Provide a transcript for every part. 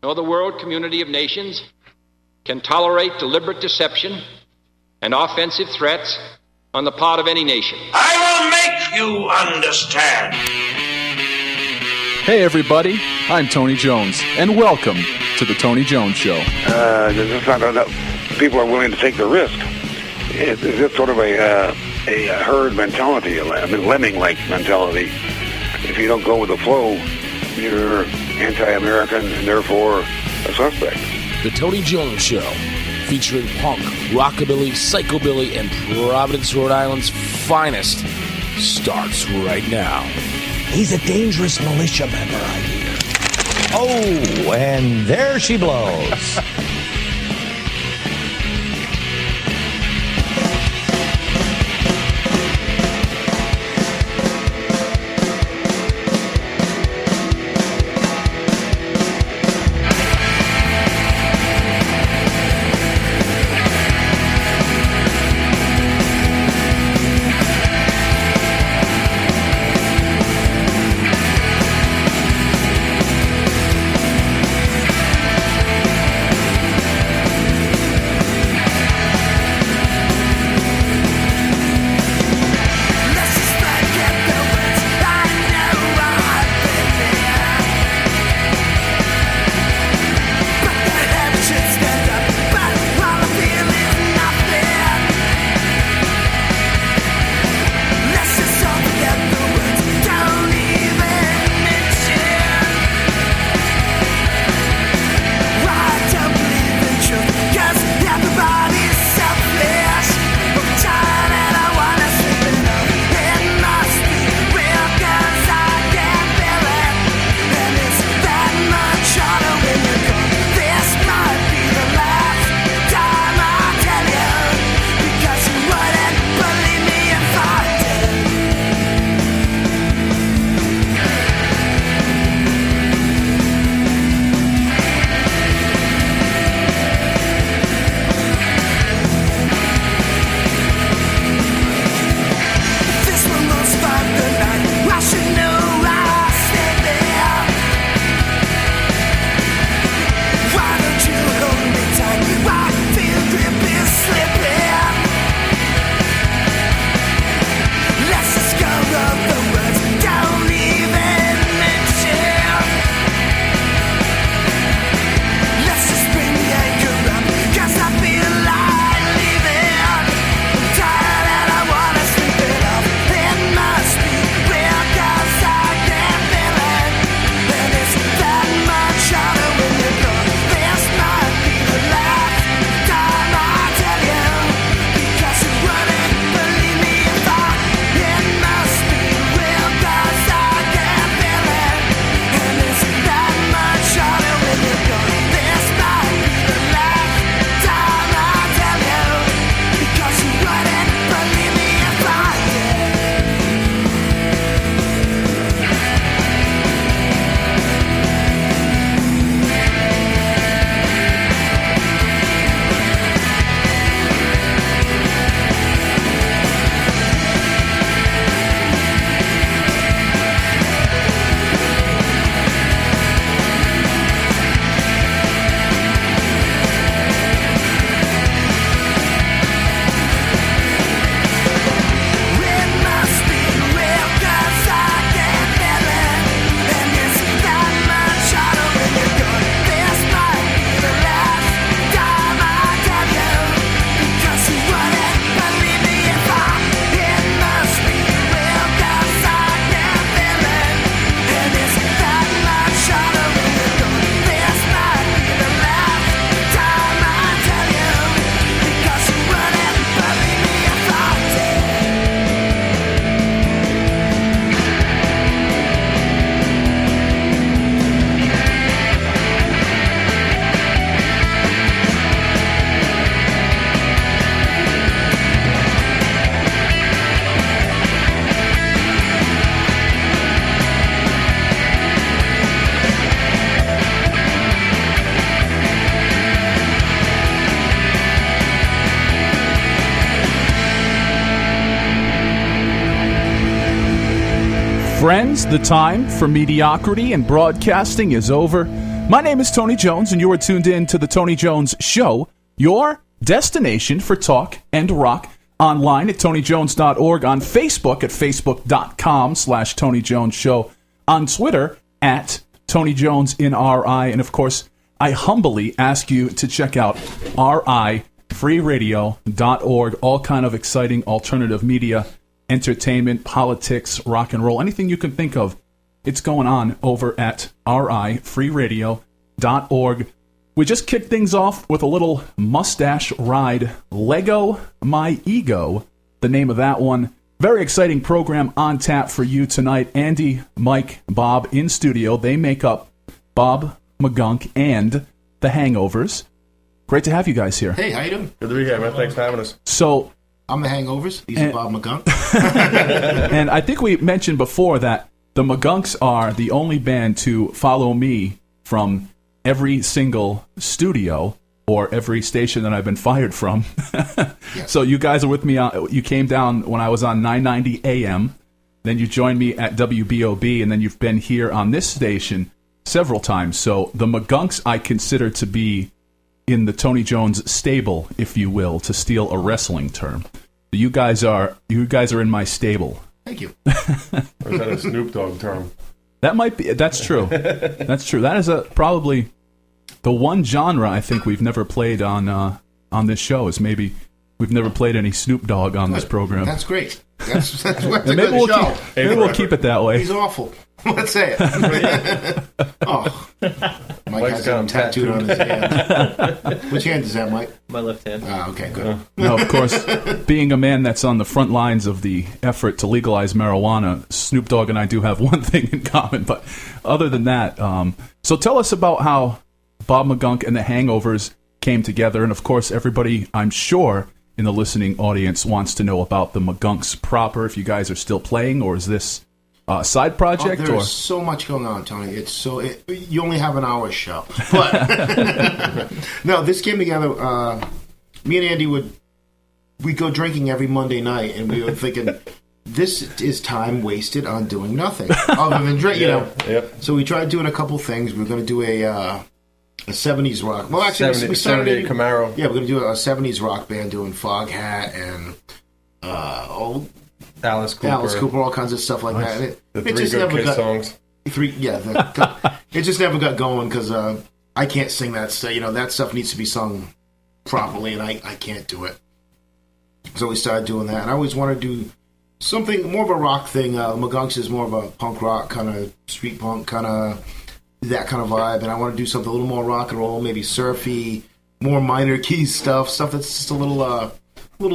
No, the world community of nations can tolerate deliberate deception and offensive threats on the part of any nation. I will make you understand. Hey everybody, I'm Tony Jones, and welcome to the Tony Jones Show. It's not enough. People are willing to take the risk. It's sort of a herd mentality, a lemming-like mentality. If you don't go with the flow, you're anti-American and therefore a suspect. The Tony Jones Show, featuring punk, rockabilly, psychobilly, and Providence, Rhode Island's finest, starts right now. He's a dangerous militia member, I hear. Oh, and there she blows. Friends, the time for mediocrity in broadcasting is over. My name is Tony Jones, and you are tuned in to The Tony Jones Show, your destination for talk and rock, online at TonyJones.org, on Facebook at Facebook.com/Tony Jones Show, on Twitter at Tony Jones in RI, and of course, I humbly ask you to check out RIFreeRadio.org, all kind of exciting alternative media, entertainment, politics, rock and roll, anything you can think of. It's going on over at RIFreeRadio.org. We just kicked things off with a little mustache ride, Lego My Ego, the name of that one. Very exciting program on tap for you tonight. Andy, Mike, Bob in studio. They make up Bob, McGunk, and the Hangovers. Great to have you guys here. Hey, how you doing? Good to be here, man. Thanks for having us. So, I'm the Hangovers. These are Bob McGunk. And I think we mentioned before that the McGunks are the only band to follow me from every single studio or every station that I've been fired from. Yes. So you guys are with me. You came down when I was on 990 AM. Then you joined me at WBOB, and then you've been here on this station several times. So the McGunks I consider to be in the Tony Jones stable, if you will, to steal a wrestling term. You guys are in my stable. Thank you. Or is that a Snoop Dogg term? That might be. That's true. That's true. That is probably the one genre I think we've never played on this show. Is maybe we've never played any Snoop Dogg on this program. That's great. That's a maybe good we'll show. maybe we'll keep it that way. He's awful. Let's say it. Oh, Mike has him tattooed on his hand. Which hand is that, Mike? My left hand. Ah, okay, good. No, of course, being a man that's on the front lines of the effort to legalize marijuana, Snoop Dogg and I do have one thing in common. But other than that, so tell us about how Bob McGunk and the Hangovers came together. And of course, everybody, I'm sure, in the listening audience wants to know about the McGunks proper, if you guys are still playing, or is this a side project? There's so much going on, Tony. You only have an hour show. But no, this came together. Me and Andy we'd go drinking every Monday night, and we were thinking, this is time wasted on doing nothing other than drink. Yep. So we tried doing a couple things. We were going to do a 70s rock. Well, actually, we started 78 Camaro. Yeah, we're going to do a 70s rock band doing Foghat and Alice Cooper, all kinds of stuff like that. And the three good Kiss songs. It just never got going because I can't sing that stuff. That stuff needs to be sung properly, and I can't do it. So we started doing that, and I always wanted to do something more of a rock thing. McGunks is more of a punk rock, kind of street punk, kind of that kind of vibe, and I want to do something a little more rock and roll, maybe surfy, more minor key stuff that's just a little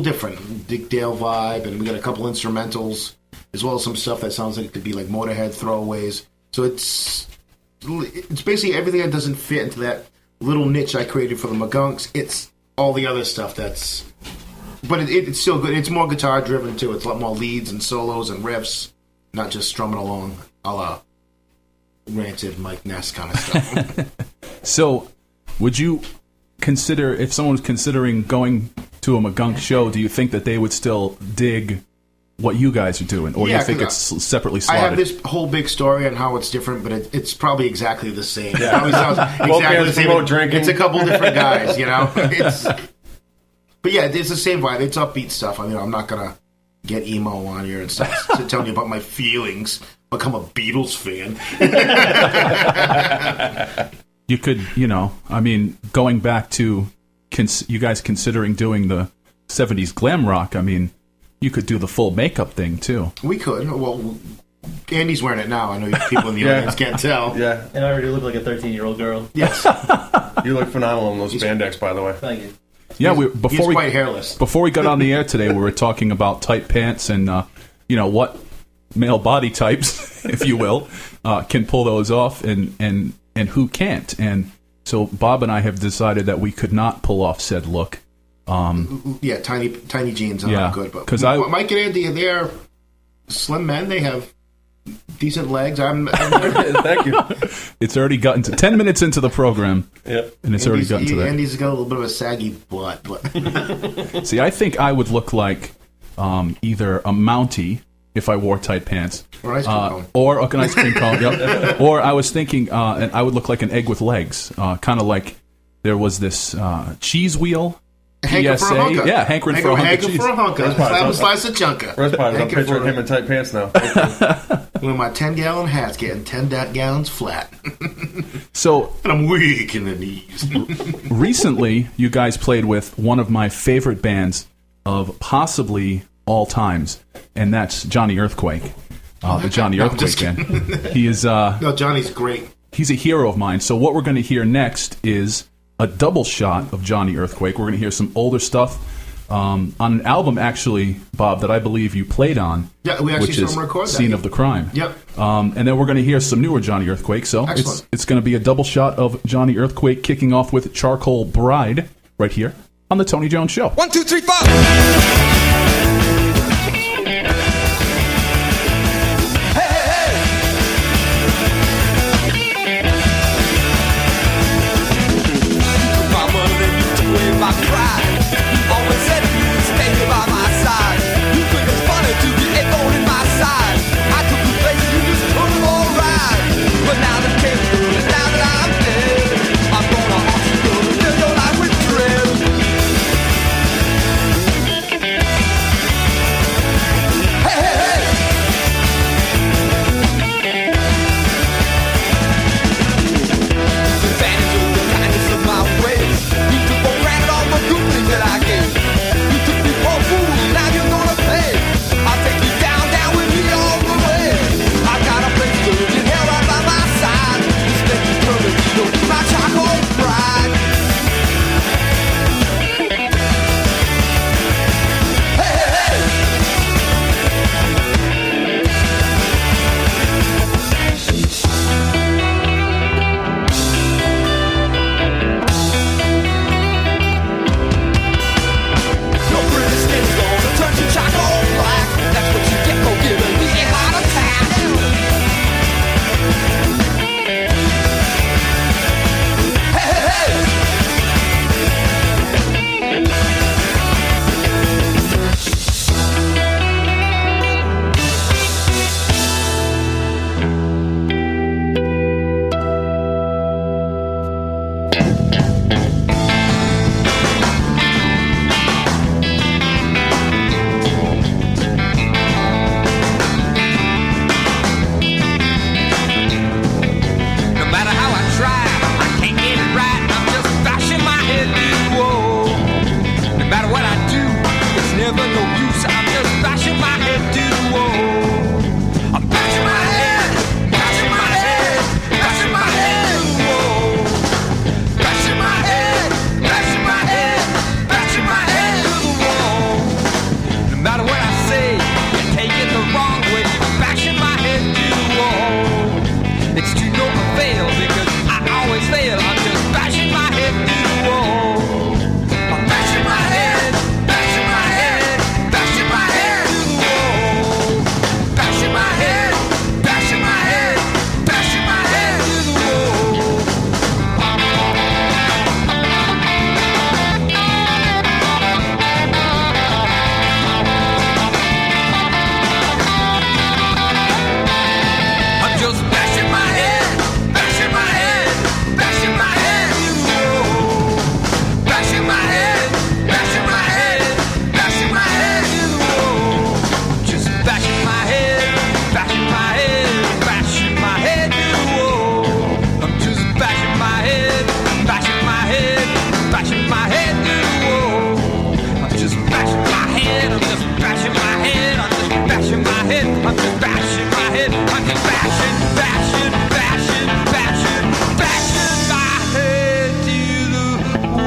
different. Dick Dale vibe, and we got a couple instrumentals, as well as some stuff that sounds like it could be like Motorhead throwaways. So it's basically everything that doesn't fit into that little niche I created for the McGunks. It's all the other stuff but it's still good. It's more guitar driven too. It's a lot more leads and solos and riffs, not just strumming along a la ranted Mike Ness kind of stuff. So, would you consider, if someone's considering going to a McGunk show, do you think that they would still dig what you guys are doing, or do you think it's separately slotted? I have this whole big story on how it's different, but it's probably exactly the same. Yeah. It always sounds exactly the same. Drinking. It's a couple different guys, But yeah, it's the same vibe. It's upbeat stuff. I mean, I'm not gonna get emo on here and stuff to tell you about my feelings. Become a Beatles fan. You could, going back to you guys considering doing the 70s glam rock, I mean, you could do the full makeup thing, too. We could. Well, Andy's wearing it now. I know people in the audience can't tell. Yeah. And I already look like a 13-year-old girl. Yes. You look phenomenal in those spandex, by the way. Thank you. Yeah, he's quite hairless. Before we got on the air today, we were talking about tight pants and, what male body types, if you will, can pull those off and who can't. And so Bob and I have decided that we could not pull off said look. Yeah, tiny jeans are not good. But Mike and Andy, they're slim men. They have decent legs. Thank you. It's already gotten to 10 minutes into the program. Yep. And it's already gotten to that. Andy's got a little bit of a saggy butt. But See, I think I would look like either a Mountie if I wore tight pants. Or ice cream cone. Or an ice cream cone, yep. Or I was thinking, and I would look like an egg with legs, kind of like there was this cheese wheel. Hankering for a hunker. Yeah, hankering for a hunk of cheese. For a hunker. Slice of chunka. First part, I'm picturing him in tight pants now. With my 10-gallon hat's getting 10 gallons flat. So, and I'm weak in the knees. Recently, you guys played with one of my favorite bands of possibly all times, and that's Jonee Earthquake. The Jonee Earthquake band. He is. No, Johnny's great. He's a hero of mine. So what we're going to hear next is a double shot of Jonee Earthquake. We're going to hear some older stuff on an album, actually, Bob, that I believe you played on. Yeah, we actually which saw is him record that. Scene of the Crime. Yep. And then we're going to hear some newer Jonee Earthquake. So it's going to be a double shot of Jonee Earthquake, kicking off with Charcoal Bride right here on the Tony Jones Show. 1, 2, 3, 4. My pride. Always said you would stay here by my side. You think it's funny to be a thorn in my side. I took the place you just put it all right. But now the tape's good, and now that I'm dead, I'm gonna haunt you girl and live your life with dread. Hey, hey, hey. The advantage of the kindness of my ways. You took for granted all the good things that I gave. You took me for a fool, now you're gonna pay. I'll take you down, down with me all the way. I got a place to live in hell right by my side. This makes me turn to my charcoal bride. Hey, hey, hey. Your pretty skin's gonna turn to charcoal black. That's what you get for giving me a heart attack. Hey, hey, hey. No matter how I try, I can't get it right. I'm just bashing my head to the wall. No matter what I do, it's never no use. I'm just bashing my head to the wall. I'm bashing my head, bashing my head, bashing my head to the wall. Bashing my head, bashing my head, bashing my head to the wall. No matter what I say, you take it the wrong way. I'm bashing my head to the wall. It's to no avail because I always fail. I'm just bashing my head to the wall. I'm bashing my head, bashing my head, bashing my head to the wall. Bashing my head, bashing my head, bashing my head to the wall. I'm just bashing my head, bashing my head, bashing my head to the wall. Bashing my head, bashing my head, bashing my head to the wall. Just bashing my head, bashing my head, bashing my head to the wall. I'm just bashing my head, bashing my head, bashing my head to the wall. I'm just bashing my head, I'm just bashing my head, I'm just bashing my head, I'm just bashing my head, I'm just bashing, bashing, bashing, bashing, bashing my head to the wall.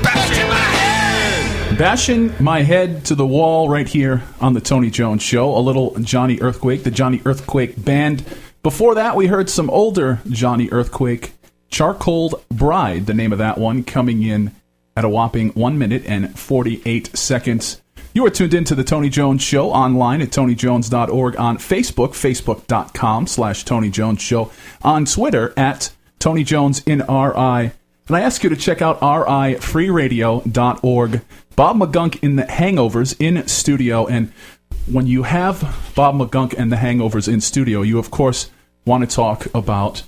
Bashing my head. Bashing my head to the wall right here on the Tony Jones Show. A little Jonee Earthquake, the Jonee Earthquake band. Before that, we heard some older Jonee Earthquake. Charcoal Bride, the name of that one, coming in at a whopping 1 minute and 48 seconds. You are tuned in to the Tony Jones Show online at TonyJones.org, on Facebook, Facebook.com/Tony Jones Show, on Twitter at Tony Jones in RI, And I ask you to check out rifreeradio.org. Bob McGunk in the Hangovers in studio. And when you have Bob McGunk and the Hangovers in studio, you, of course, want to talk about